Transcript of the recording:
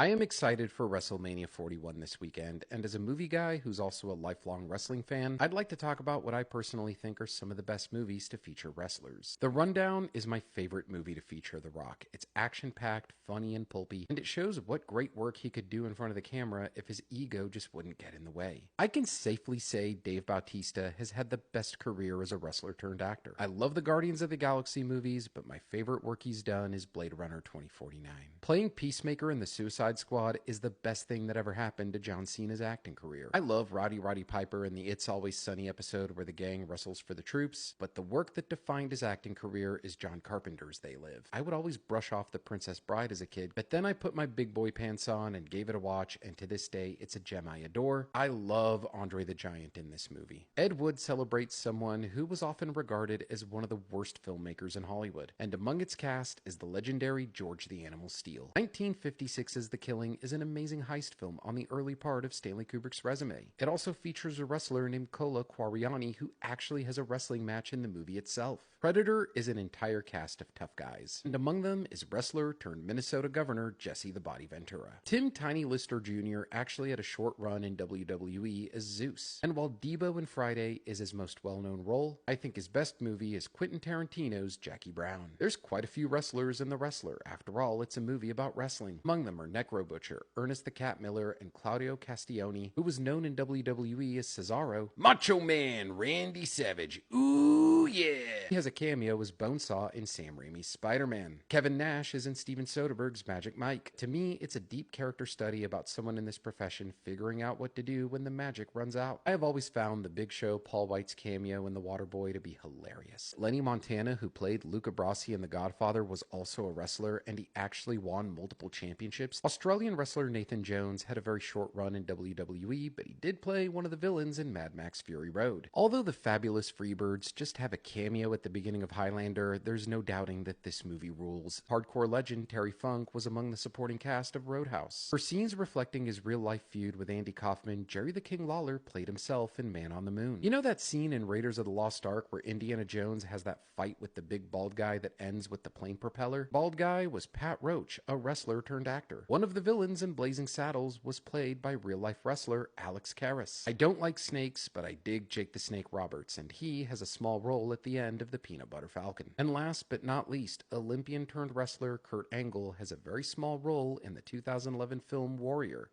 I am excited for WrestleMania 41 this weekend, and as a movie guy who's also a lifelong wrestling fan, I'd like to talk about what I personally think are some of the best movies to feature wrestlers. The Rundown is my favorite movie to feature The Rock. It's action-packed, funny, and pulpy, and it shows what great work he could do in front of the camera if his ego just wouldn't get in the way. I can safely say Dave Bautista has had the best career as a wrestler turned actor. I love the Guardians of the Galaxy movies, but my favorite work he's done is Blade Runner 2049. Playing Peacemaker in the Suicide Squad is the best thing that ever happened to John Cena's acting career. I love Roddy Piper in the It's Always Sunny episode where the gang wrestles for the troops, but the work that defined his acting career is John Carpenter's They Live. I would always brush off The Princess Bride as a kid, but then I put my big boy pants on and gave it a watch, and to this day, it's a gem I adore. I love Andre the Giant in this movie. Ed Wood celebrates someone who was often regarded as one of the worst filmmakers in Hollywood, and among its cast is the legendary George the Animal Steele. 1956's The Killing is an amazing heist film on the early part of Stanley Kubrick's resume. It also features a wrestler named Kola Kwariani who actually has a wrestling match in the movie itself. Predator is an entire cast of tough guys, and among them is wrestler turned Minnesota governor Jesse the Body Ventura. Tim Tiny Lister Jr. actually had a short run in WWE as Zeus, and while Debo in Friday is his most well-known role, I think his best movie is Quentin Tarantino's Jackie Brown. There's quite a few wrestlers in The Wrestler. After all, it's a movie about wrestling. Among them are Necro Butcher, Ernest the Cat Miller, and Claudio Castiglione, who was known in WWE as Cesaro, Macho Man Randy Savage. Ooh yeah! He has a cameo as Bonesaw in Sam Raimi's Spider-Man. Kevin Nash is in Steven Soderbergh's Magic Mike. To me, it's a deep character study about someone in this profession figuring out what to do when the magic runs out. I have always found the Big Show Paul White's cameo in The Waterboy to be hilarious. Lenny Montana, who played Luca Brasi in The Godfather, was also a wrestler, and he actually won multiple championships. Australian wrestler Nathan Jones had a very short run in WWE, but he did play one of the villains in Mad Max Fury Road. Although the fabulous Freebirds just have a cameo at the beginning of Highlander, there's no doubting that this movie rules. Hardcore legend Terry Funk was among the supporting cast of Roadhouse. For scenes reflecting his real-life feud with Andy Kaufman, Jerry the King Lawler played himself in Man on the Moon. You know that scene in Raiders of the Lost Ark where Indiana Jones has that fight with the big bald guy that ends with the plane propeller? Bald guy was Pat Roach, a wrestler turned actor. One of the villains in Blazing Saddles was played by real-life wrestler Alex Karras. I don't like snakes, but I dig Jake the Snake Roberts, and he has a small role at the end of The Peanut Butter Falcon. And last but not least, Olympian turned wrestler Kurt Angle has a very small role in the 2011 film Warrior.